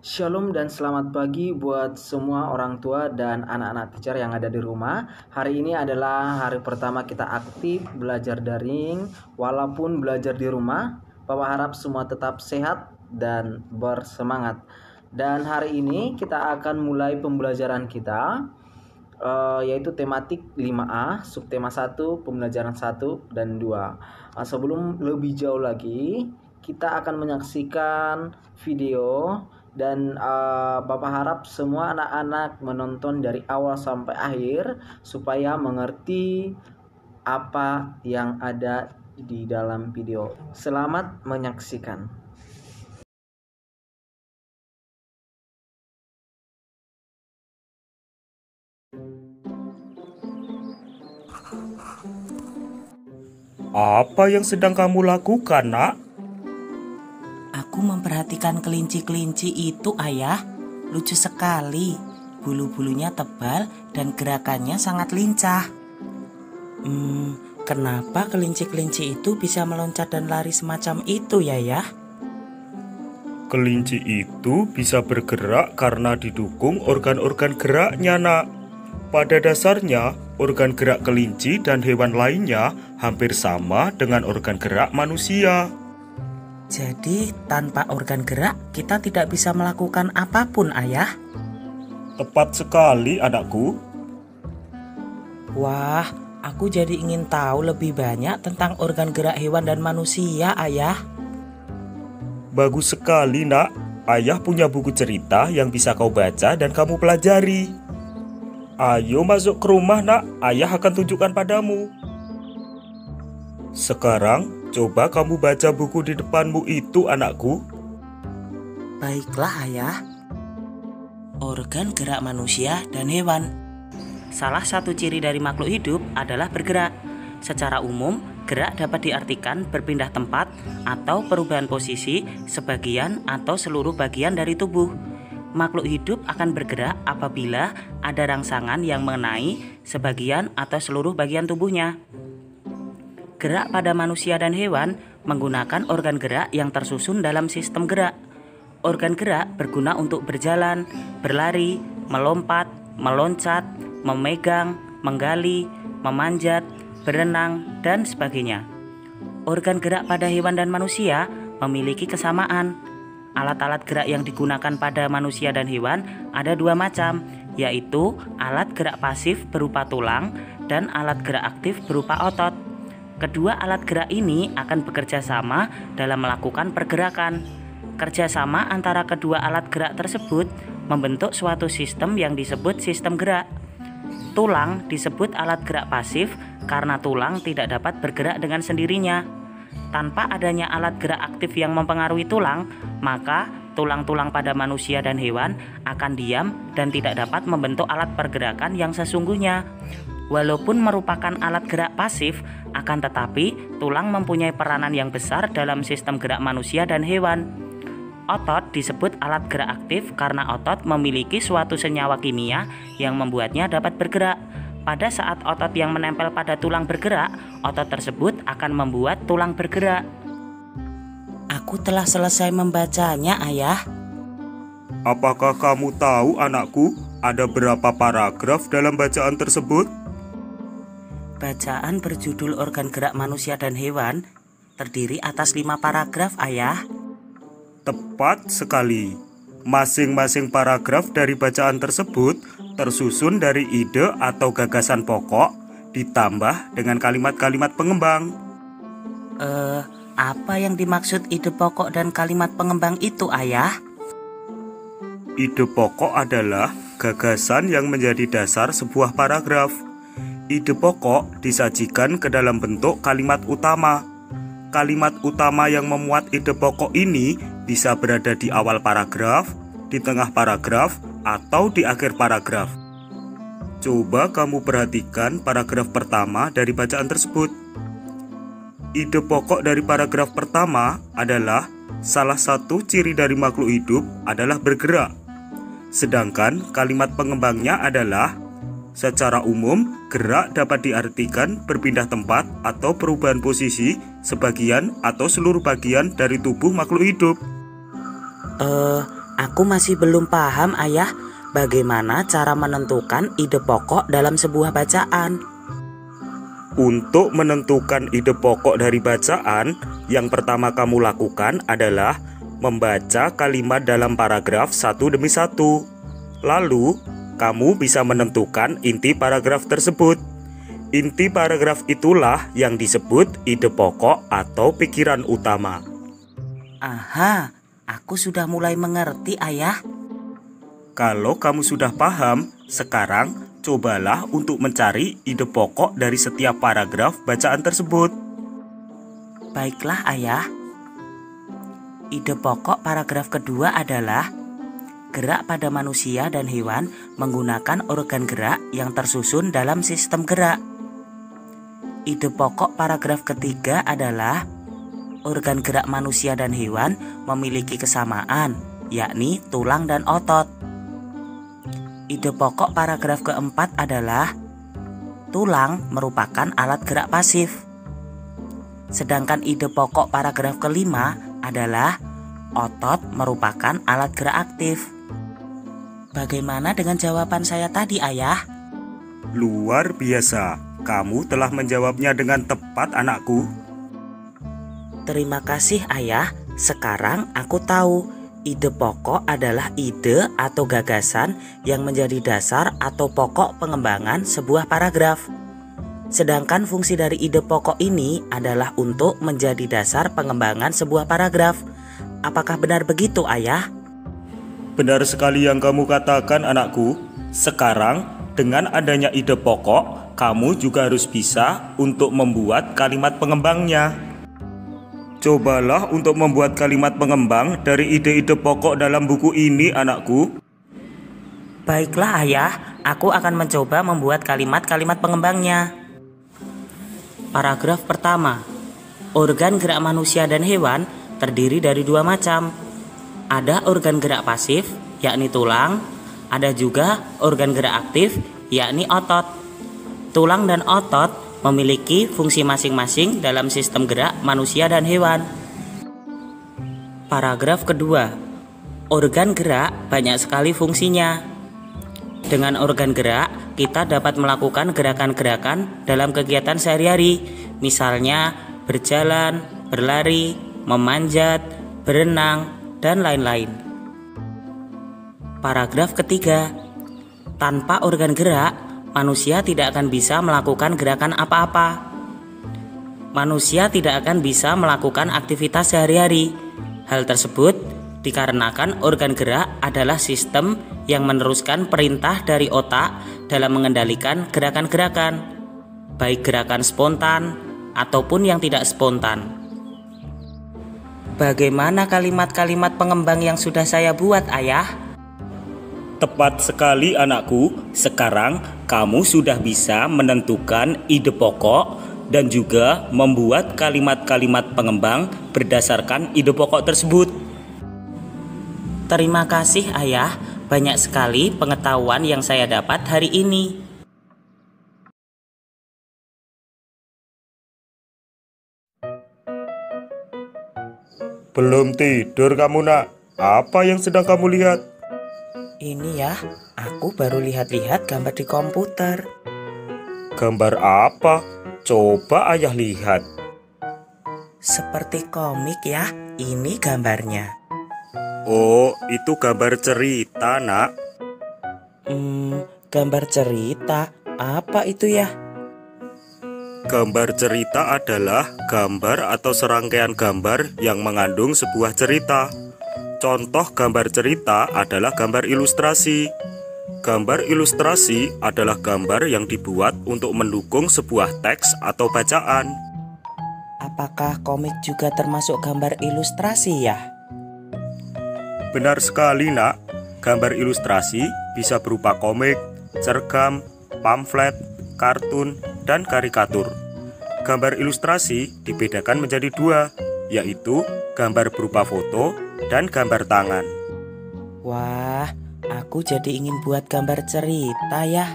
Shalom dan selamat pagi buat semua orang tua dan anak-anak teacher yang ada di rumah. Hari ini adalah hari pertama kita aktif belajar daring. Walaupun belajar di rumah, Papa harap semua tetap sehat dan bersemangat. Dan hari ini kita akan mulai pembelajaran kita, yaitu tematik 5A, subtema 1, pembelajaran 1 dan 2. Sebelum lebih jauh lagi, kita akan menyaksikan video dan Bapak harap semua anak-anak menonton dari awal sampai akhir supaya mengerti apa yang ada di dalam video. Selamat menyaksikan. Apa yang sedang kamu lakukan, Nak? Aku memperhatikan kelinci-kelinci itu, Ayah. Lucu sekali. Bulu-bulunya tebal dan gerakannya sangat lincah. Kenapa kelinci-kelinci itu bisa meloncat dan lari semacam itu, ya? Kelinci itu bisa bergerak karena didukung organ-organ geraknya, Nak. Pada dasarnya, organ gerak kelinci dan hewan lainnya hampir sama dengan organ gerak manusia. Jadi, tanpa organ gerak, kita tidak bisa melakukan apapun, Ayah. Tepat sekali, anakku. Wah, aku jadi ingin tahu lebih banyak tentang organ gerak hewan dan manusia, Ayah. Bagus sekali, Nak. Ayah punya buku cerita yang bisa kau baca dan kamu pelajari. Ayo masuk ke rumah, Nak. Ayah akan tunjukkan padamu. Sekarang, coba kamu baca buku di depanmu itu, anakku. Baiklah, Ayah. Organ gerak manusia dan hewan. Salah satu ciri dari makhluk hidup adalah bergerak. Secara umum, gerak dapat diartikan berpindah tempat atau perubahan posisi sebagian atau seluruh bagian dari tubuh. Makhluk hidup akan bergerak apabila ada rangsangan yang mengenai sebagian atau seluruh bagian tubuhnya. Gerak pada manusia dan hewan menggunakan organ gerak yang tersusun dalam sistem gerak. Organ gerak berguna untuk berjalan, berlari, melompat, meloncat, memegang, menggali, memanjat, berenang, dan sebagainya. Organ gerak pada hewan dan manusia memiliki kesamaan. Alat-alat gerak yang digunakan pada manusia dan hewan ada dua macam, yaitu alat gerak pasif berupa tulang dan alat gerak aktif berupa otot. Kedua alat gerak ini akan bekerja sama dalam melakukan pergerakan. Kerjasama antara kedua alat gerak tersebut membentuk suatu sistem yang disebut sistem gerak. Tulang disebut alat gerak pasif karena tulang tidak dapat bergerak dengan sendirinya. Tanpa adanya alat gerak aktif yang mempengaruhi tulang, maka tulang-tulang pada manusia dan hewan akan diam dan tidak dapat membentuk alat pergerakan yang sesungguhnya. Walaupun merupakan alat gerak pasif, akan tetapi tulang mempunyai peranan yang besar dalam sistem gerak manusia dan hewan. Otot disebut alat gerak aktif karena otot memiliki suatu senyawa kimia yang membuatnya dapat bergerak. Pada saat otot yang menempel pada tulang bergerak, otot tersebut akan membuat tulang bergerak. Aku telah selesai membacanya, Ayah. Apakah kamu tahu, anakku, ada berapa paragraf dalam bacaan tersebut? Bacaan berjudul organ gerak manusia dan hewan terdiri atas 5 paragraf, Ayah. Tepat sekali. Masing-masing paragraf dari bacaan tersebut tersusun dari ide atau gagasan pokok ditambah dengan kalimat-kalimat pengembang. Apa yang dimaksud ide pokok dan kalimat pengembang itu, Ayah? Ide pokok adalah gagasan yang menjadi dasar sebuah paragraf. Ide pokok disajikan ke dalam bentuk kalimat utama. Kalimat utama yang memuat ide pokok ini bisa berada di awal paragraf, di tengah paragraf, atau di akhir paragraf. Coba kamu perhatikan paragraf pertama dari bacaan tersebut. Ide pokok dari paragraf pertama adalah salah satu ciri dari makhluk hidup adalah bergerak. Sedangkan kalimat pengembangnya adalah secara umum, gerak dapat diartikan berpindah tempat atau perubahan posisi sebagian atau seluruh bagian dari tubuh makhluk hidup. Aku masih belum paham, Ayah, bagaimana cara menentukan ide pokok dalam sebuah bacaan. Untuk menentukan ide pokok dari bacaan, yang pertama kamu lakukan adalah membaca kalimat dalam paragraf satu demi satu. Lalu, kamu bisa menentukan inti paragraf tersebut. Inti paragraf itulah yang disebut ide pokok atau pikiran utama. Aha, aku sudah mulai mengerti, Ayah. Kalau kamu sudah paham, sekarang cobalah untuk mencari ide pokok dari setiap paragraf bacaan tersebut. Baiklah, Ayah. Ide pokok paragraf kedua adalah gerak pada manusia dan hewan menggunakan organ gerak yang tersusun dalam sistem gerak. Ide pokok paragraf ketiga adalah organ gerak manusia dan hewan memiliki kesamaan, yakni tulang dan otot. Ide pokok paragraf keempat adalah tulang merupakan alat gerak pasif. Sedangkan ide pokok paragraf kelima adalah otot merupakan alat gerak aktif. Bagaimana dengan jawaban saya tadi, Ayah? Luar biasa, kamu telah menjawabnya dengan tepat, anakku. Terima kasih, Ayah. Sekarang aku tahu ide pokok adalah ide atau gagasan yang menjadi dasar atau pokok pengembangan sebuah paragraf. Sedangkan fungsi dari ide pokok ini adalah untuk menjadi dasar pengembangan sebuah paragraf. Apakah benar begitu, Ayah? Benar sekali yang kamu katakan, anakku. Sekarang, dengan adanya ide pokok, kamu juga harus bisa untuk membuat kalimat pengembangnya. Cobalah untuk membuat kalimat pengembang dari ide-ide pokok dalam buku ini, anakku. Baiklah, Ayah. Aku akan mencoba membuat kalimat-kalimat pengembangnya. Paragraf pertama. Organ gerak manusia dan hewan terdiri dari dua macam. Ada organ gerak pasif, yakni tulang. Ada juga organ gerak aktif, yakni otot. Tulang dan otot memiliki fungsi masing-masing dalam sistem gerak manusia dan hewan. Paragraf kedua. Organ gerak banyak sekali fungsinya. Dengan organ gerak, kita dapat melakukan gerakan-gerakan dalam kegiatan sehari-hari, misalnya berjalan, berlari, memanjat, berenang, dan lain-lain. Paragraf ketiga. Tanpa organ gerak, manusia tidak akan bisa melakukan gerakan apa-apa. Manusia tidak akan bisa melakukan aktivitas sehari-hari. Hal tersebut dikarenakan organ gerak adalah sistem yang meneruskan perintah dari otak dalam mengendalikan gerakan-gerakan, baik gerakan spontan ataupun yang tidak spontan. Bagaimana kalimat-kalimat pengembang yang sudah saya buat, Ayah? Tepat sekali, anakku. Sekarang kamu sudah bisa menentukan ide pokok dan juga membuat kalimat-kalimat pengembang berdasarkan ide pokok tersebut. Terima kasih, Ayah. Banyak sekali pengetahuan yang saya dapat hari ini. Belum tidur kamu, nak? Apa yang sedang kamu lihat? Ini ya, aku baru lihat-lihat gambar di komputer. Gambar apa? Coba ayah lihat. Seperti komik ya, ini gambarnya. Oh, itu gambar cerita, nak. Gambar cerita, apa itu ya? Gambar cerita adalah gambar atau serangkaian gambar yang mengandung sebuah cerita. Contoh gambar cerita adalah gambar ilustrasi. Gambar ilustrasi adalah gambar yang dibuat untuk mendukung sebuah teks atau bacaan. Apakah komik juga termasuk gambar ilustrasi ya? Benar sekali, nak. Gambar ilustrasi bisa berupa komik, cergam, pamflet, kartun, dan karikatur. Gambar ilustrasi dibedakan menjadi dua, yaitu gambar berupa foto dan gambar tangan. Wah, aku jadi ingin buat gambar cerita ya.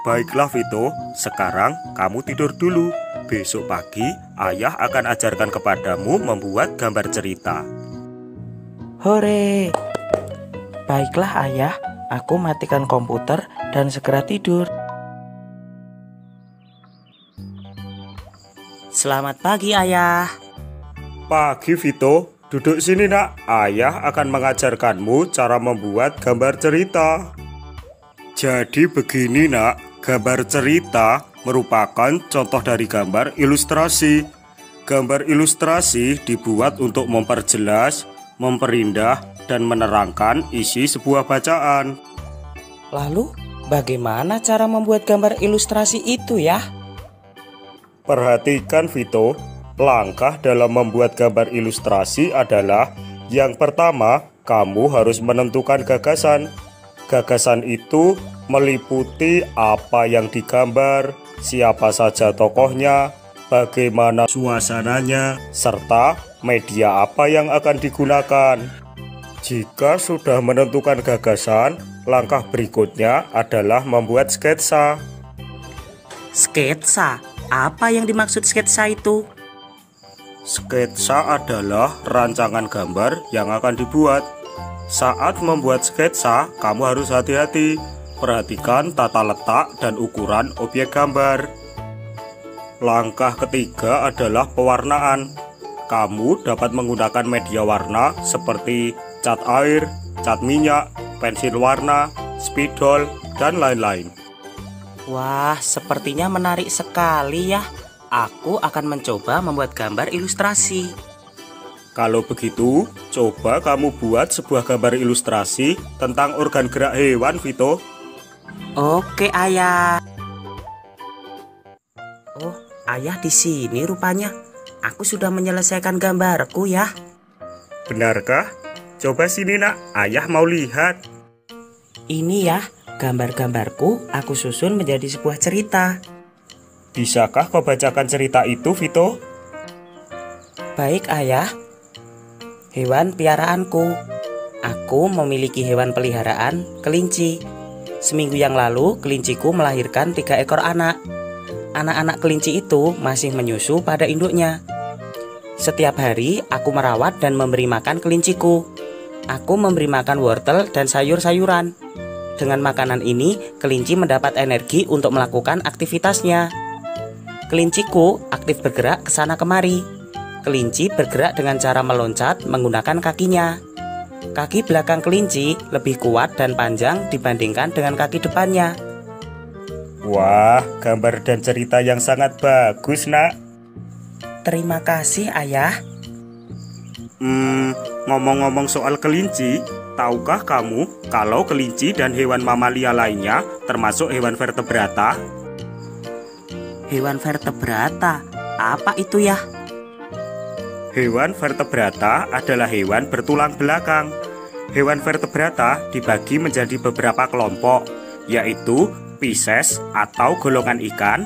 Baiklah Vito, sekarang kamu tidur dulu. Besok pagi ayah akan ajarkan kepadamu membuat gambar cerita. Hore! Baiklah ayah, aku matikan komputer dan segera tidur. Selamat pagi ayah. Pagi Vito, duduk sini nak. Ayah akan mengajarkanmu cara membuat gambar cerita. Jadi begini nak, gambar cerita merupakan contoh dari gambar ilustrasi. Gambar ilustrasi dibuat untuk memperjelas, memperindah, dan menerangkan isi sebuah bacaan. Lalu, bagaimana cara membuat gambar ilustrasi itu ya? Perhatikan Vito, langkah dalam membuat gambar ilustrasi adalah yang pertama, kamu harus menentukan gagasan. Gagasan itu meliputi apa yang digambar, siapa saja tokohnya, bagaimana suasananya, serta media apa yang akan digunakan. Jika sudah menentukan gagasan, langkah berikutnya adalah membuat sketsa. Sketsa? Apa yang dimaksud sketsa itu? Sketsa adalah rancangan gambar yang akan dibuat. Saat membuat sketsa, kamu harus hati-hati. Perhatikan tata letak dan ukuran objek gambar. Langkah ketiga adalah pewarnaan. Kamu dapat menggunakan media warna seperti cat air, cat minyak, pensil warna, spidol, dan lain-lain. Wah, sepertinya menarik sekali ya. Aku akan mencoba membuat gambar ilustrasi. Kalau begitu, coba kamu buat sebuah gambar ilustrasi tentang organ gerak hewan, Vito. Oke, ayah. Oh, ayah di sini rupanya. Aku sudah menyelesaikan gambarku ya. Benarkah? Coba sini nak, ayah mau lihat. Ini ya, gambar-gambarku aku susun menjadi sebuah cerita. Bisakah kau bacakan cerita itu, Vito? Baik ayah. Hewan piaraanku. Aku memiliki hewan peliharaan, kelinci. Seminggu yang lalu, kelinciku melahirkan 3 ekor anak. Anak-anak kelinci itu masih menyusu pada induknya. Setiap hari, aku merawat dan memberi makan kelinciku. Aku memberi makan wortel dan sayur-sayuran. Dengan makanan ini, kelinci mendapat energi untuk melakukan aktivitasnya. Kelinciku aktif bergerak ke sana kemari. Kelinci bergerak dengan cara meloncat menggunakan kakinya. Kaki belakang kelinci lebih kuat dan panjang dibandingkan dengan kaki depannya. Wah, gambar dan cerita yang sangat bagus, nak. Terima kasih, ayah. Ngomong-ngomong soal kelinci, tahukah kamu kalau kelinci dan hewan mamalia lainnya termasuk hewan vertebrata? Hewan vertebrata? Apa itu ya? Hewan vertebrata adalah hewan bertulang belakang. Hewan vertebrata dibagi menjadi beberapa kelompok, yaitu Pisces atau golongan ikan,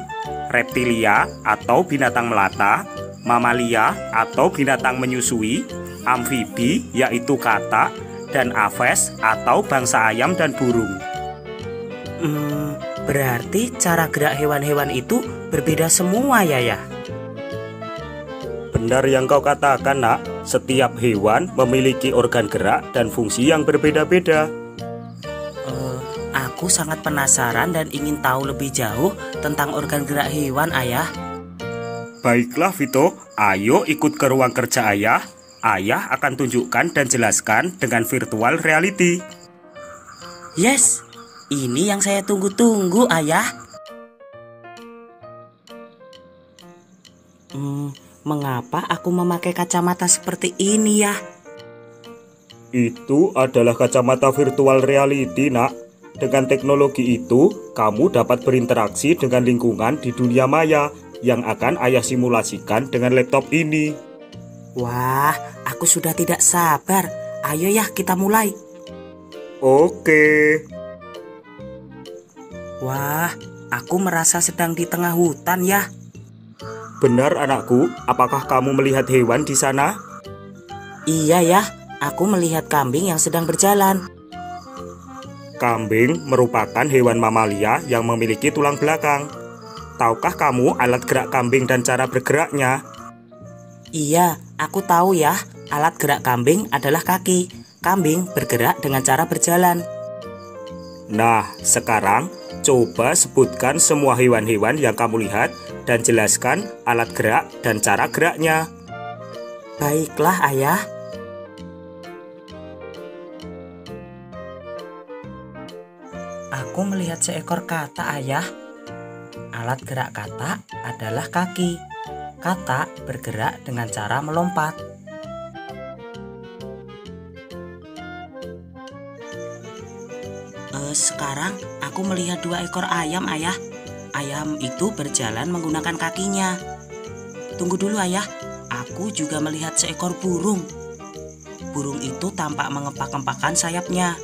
reptilia atau binatang melata, mamalia atau binatang menyusui, amfibi yaitu katak, dan aves atau bangsa ayam dan burung. Berarti cara gerak hewan-hewan itu berbeda semua ya? Benar yang kau katakan, nak. Setiap hewan memiliki organ gerak dan fungsi yang berbeda-beda. Aku sangat penasaran dan ingin tahu lebih jauh tentang organ gerak hewan, ayah. Baiklah Vito, ayo ikut ke ruang kerja ayah. Ayah akan tunjukkan dan jelaskan dengan virtual reality. Yes, ini yang saya tunggu-tunggu, ayah. Mengapa aku memakai kacamata seperti ini ya? Itu adalah kacamata virtual reality, nak. Dengan teknologi itu, kamu dapat berinteraksi dengan lingkungan di dunia maya yang akan ayah simulasikan dengan laptop ini. Wah, aku sudah tidak sabar. Ayo ya, kita mulai. Oke. Wah, aku merasa sedang di tengah hutan ya. Benar anakku, apakah kamu melihat hewan di sana? Iya ya, aku melihat kambing yang sedang berjalan. Kambing merupakan hewan mamalia yang memiliki tulang belakang. Tahukah kamu alat gerak kambing dan cara bergeraknya? Iya, aku tahu ya, alat gerak kambing adalah kaki. Kambing bergerak dengan cara berjalan. Nah, sekarang coba sebutkan semua hewan-hewan yang kamu lihat dan jelaskan alat gerak dan cara geraknya. Baiklah, Ayah. Aku melihat seekor katak, Ayah. Alat gerak katak adalah kaki. Katak bergerak dengan cara melompat. Sekarang aku melihat 2 ekor ayam, Ayah. Ayam itu berjalan menggunakan kakinya. Tunggu dulu, Ayah. Aku juga melihat seekor burung. Burung itu tampak mengepak-ngepakkan sayapnya.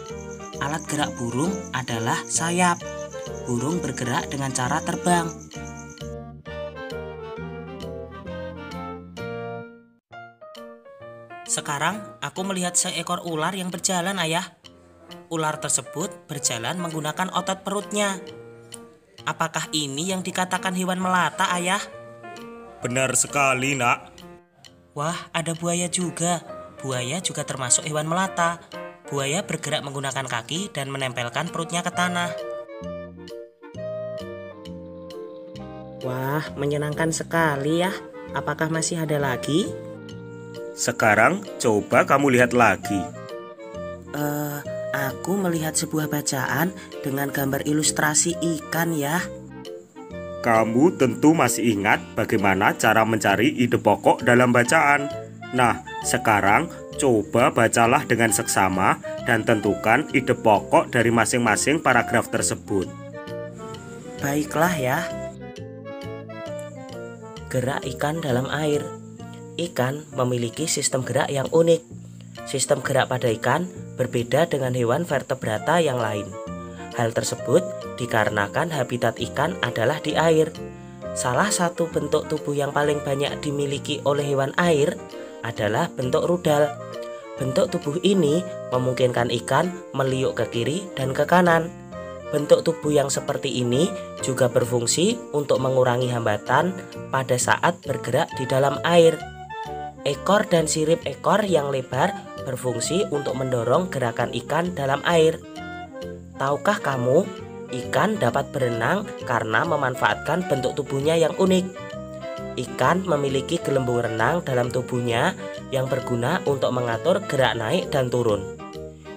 Alat gerak burung adalah sayap. Burung bergerak dengan cara terbang. Sekarang aku melihat seekor ular yang berjalan, Ayah. Ular tersebut berjalan menggunakan otot perutnya. Apakah ini yang dikatakan hewan melata, Ayah? Benar sekali, Nak. Wah, ada buaya juga. Buaya juga termasuk hewan melata. Buaya bergerak menggunakan kaki dan menempelkan perutnya ke tanah. Wah, menyenangkan sekali ya. Apakah masih ada lagi? Sekarang coba kamu lihat lagi. Aku melihat sebuah bacaan dengan gambar ilustrasi ikan ya. Kamu tentu masih ingat bagaimana cara mencari ide pokok dalam bacaan. Nah, sekarang coba bacalah dengan seksama dan tentukan ide pokok dari masing-masing paragraf tersebut. Baiklah ya. Gerak ikan dalam air. Ikan memiliki sistem gerak yang unik. Sistem gerak pada ikan berbeda dengan hewan vertebrata yang lain. Hal tersebut dikarenakan habitat ikan adalah di air. Salah satu bentuk tubuh yang paling banyak dimiliki oleh hewan air adalah bentuk rudal. Bentuk tubuh ini memungkinkan ikan meliuk ke kiri dan ke kanan. Bentuk tubuh yang seperti ini juga berfungsi untuk mengurangi hambatan pada saat bergerak di dalam air. Ekor dan sirip ekor yang lebar berfungsi untuk mendorong gerakan ikan dalam air. Tahukah kamu, ikan dapat berenang karena memanfaatkan bentuk tubuhnya yang unik. Ikan memiliki gelembung renang dalam tubuhnya yang berguna untuk mengatur gerak naik dan turun.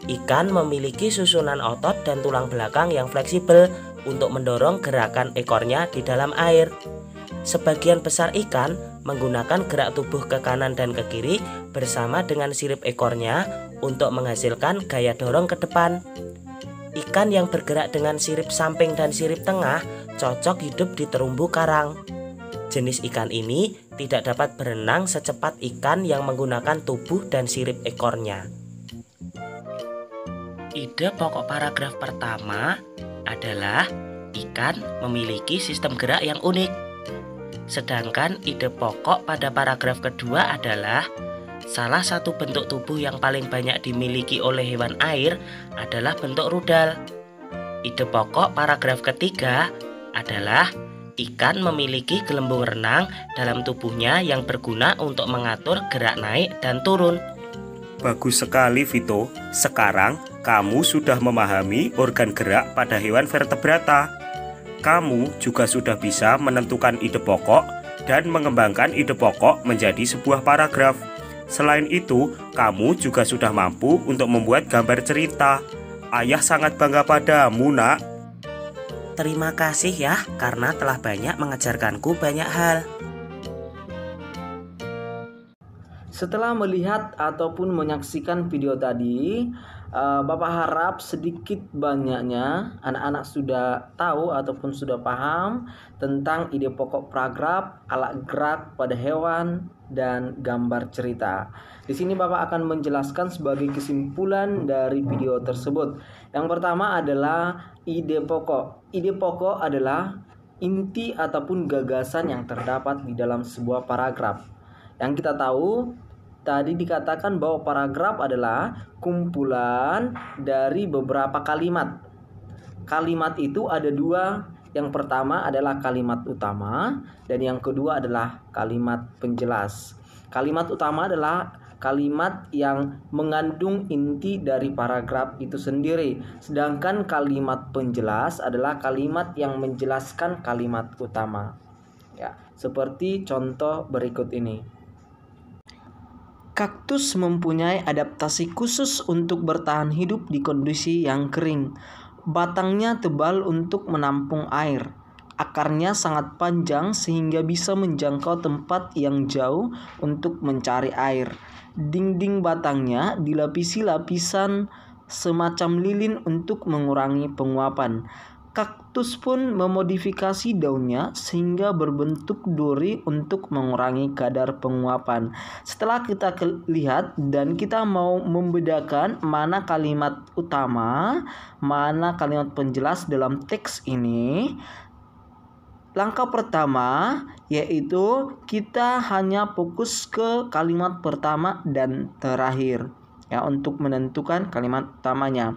Ikan memiliki susunan otot dan tulang belakang yang fleksibel untuk mendorong gerakan ekornya di dalam air. Sebagian besar ikan menggunakan gerak tubuh ke kanan dan ke kiri bersama dengan sirip ekornya untuk menghasilkan gaya dorong ke depan. Ikan yang bergerak dengan sirip samping dan sirip tengah cocok hidup di terumbu karang. Jenis ikan ini tidak dapat berenang secepat ikan yang menggunakan tubuh dan sirip ekornya. Ide pokok paragraf pertama adalah ikan memiliki sistem gerak yang unik. Sedangkan ide pokok pada paragraf kedua adalah salah satu bentuk tubuh yang paling banyak dimiliki oleh hewan air adalah bentuk rudal. Ide pokok paragraf ketiga adalah ikan memiliki gelembung renang dalam tubuhnya yang berguna untuk mengatur gerak naik dan turun. Bagus sekali, Vito. Sekarang kamu sudah memahami organ gerak pada hewan vertebrata. Kamu juga sudah bisa menentukan ide pokok dan mengembangkan ide pokok menjadi sebuah paragraf. Selain itu, kamu juga sudah mampu untuk membuat gambar cerita. Ayah sangat bangga padamu, Nak. Terima kasih ya, karena telah banyak mengajarkanku banyak hal. Setelah melihat ataupun menyaksikan video tadi, Bapak harap sedikit banyaknya anak-anak sudah tahu ataupun sudah paham tentang ide pokok paragraf, alat gerak pada hewan, dan gambar cerita. Di sini Bapak akan menjelaskan sebagai kesimpulan dari video tersebut. Yang pertama adalah ide pokok. Ide pokok adalah inti ataupun gagasan yang terdapat di dalam sebuah paragraf. Yang kita tahu tadi dikatakan bahwa paragraf adalah kumpulan dari beberapa kalimat. Kalimat itu ada dua. Yang pertama adalah kalimat utama dan yang kedua adalah kalimat penjelas. Kalimat utama adalah kalimat yang mengandung inti dari paragraf itu sendiri. Sedangkan kalimat penjelas adalah kalimat yang menjelaskan kalimat utama. Ya, seperti contoh berikut ini. Kaktus mempunyai adaptasi khusus untuk bertahan hidup di kondisi yang kering. Batangnya tebal untuk menampung air. Akarnya sangat panjang sehingga bisa menjangkau tempat yang jauh untuk mencari air. Dinding batangnya dilapisi lapisan semacam lilin untuk mengurangi penguapan. Kaktus pun memodifikasi daunnya sehingga berbentuk duri untuk mengurangi kadar penguapan. Setelah kita lihat dan kita mau membedakan mana kalimat utama, mana kalimat penjelas dalam teks ini, langkah pertama yaitu kita hanya fokus ke kalimat pertama dan terakhir ya untuk menentukan kalimat utamanya.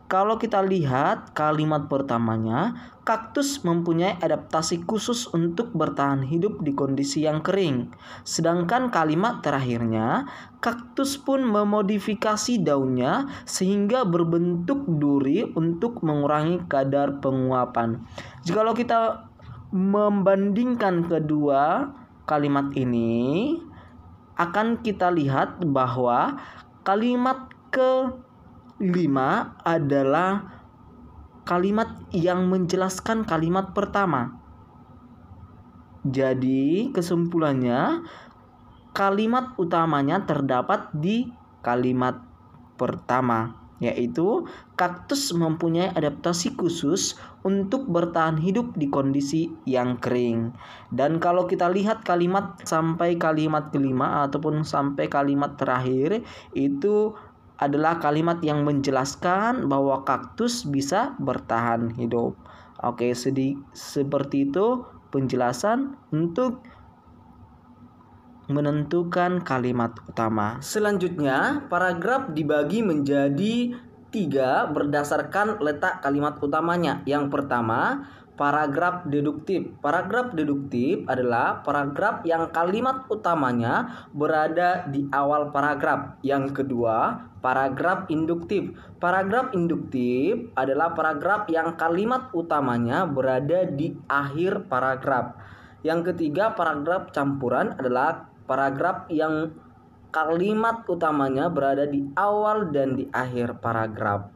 Kalau kita lihat kalimat pertamanya, kaktus mempunyai adaptasi khusus untuk bertahan hidup di kondisi yang kering. Sedangkan kalimat terakhirnya, kaktus pun memodifikasi daunnya sehingga berbentuk duri untuk mengurangi kadar penguapan. Jikalau kita membandingkan kedua kalimat ini, akan kita lihat bahwa kalimat kelima adalah kalimat yang menjelaskan kalimat pertama. Jadi kesimpulannya, kalimat utamanya terdapat di kalimat pertama, yaitu kaktus mempunyai adaptasi khusus untuk bertahan hidup di kondisi yang kering. Dan kalau kita lihat kalimat sampai kalimat kelima ataupun sampai kalimat terakhir, itu adalah kalimat yang menjelaskan bahwa kaktus bisa bertahan hidup. Oke, seperti itu penjelasan untuk menentukan kalimat utama. Selanjutnya, paragraf dibagi menjadi 3 berdasarkan letak kalimat utamanya. Yang pertama, paragraf deduktif. Paragraf deduktif adalah paragraf yang kalimat utamanya berada di awal paragraf. Yang kedua, paragraf induktif. Paragraf induktif adalah paragraf yang kalimat utamanya berada di akhir paragraf. Yang ketiga, paragraf campuran adalah paragraf yang kalimat utamanya berada di awal dan di akhir paragraf.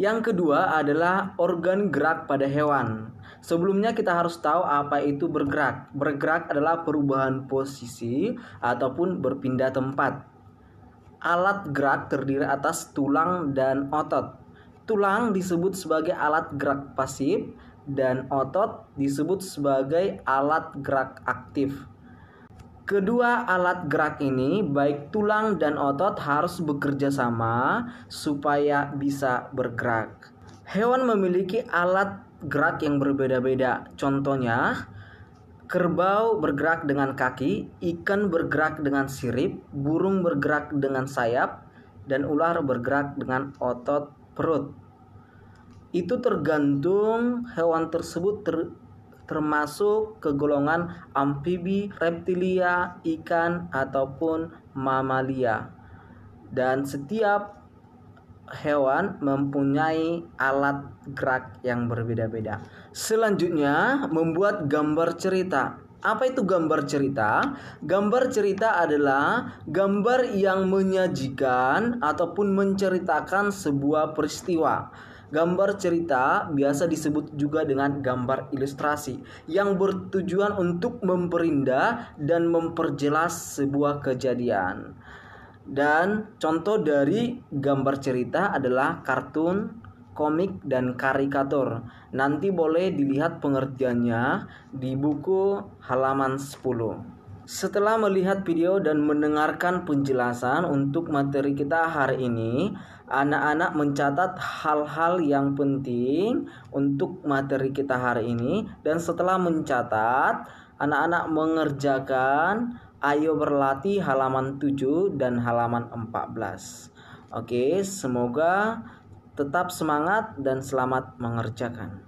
Yang kedua adalah organ gerak pada hewan. Sebelumnya kita harus tahu apa itu bergerak. Bergerak adalah perubahan posisi ataupun berpindah tempat. Alat gerak terdiri atas tulang dan otot. Tulang disebut sebagai alat gerak pasif dan otot disebut sebagai alat gerak aktif. Kedua alat gerak ini, baik tulang dan otot, harus bekerja sama supaya bisa bergerak. Hewan memiliki alat gerak yang berbeda-beda. Contohnya, kerbau bergerak dengan kaki, ikan bergerak dengan sirip, burung bergerak dengan sayap, dan ular bergerak dengan otot perut. Itu tergantung hewan tersebut termasuk ke golongan amfibi, reptilia, ikan, ataupun mamalia. Dan setiap hewan mempunyai alat gerak yang berbeda-beda. Selanjutnya, membuat gambar cerita. Apa itu gambar cerita? Gambar cerita adalah gambar yang menyajikan ataupun menceritakan sebuah peristiwa. Gambar cerita biasa disebut juga dengan gambar ilustrasi yang bertujuan untuk memperindah dan memperjelas sebuah kejadian. Dan contoh dari gambar cerita adalah kartun, komik, dan karikatur. Nanti boleh dilihat pengertiannya di buku halaman 10. Setelah melihat video dan mendengarkan penjelasan untuk materi kita hari ini, anak-anak mencatat hal-hal yang penting untuk materi kita hari ini. Dan setelah mencatat, anak-anak mengerjakan Ayo Berlatih halaman 7 dan halaman 14. Oke, semoga tetap semangat dan selamat mengerjakan.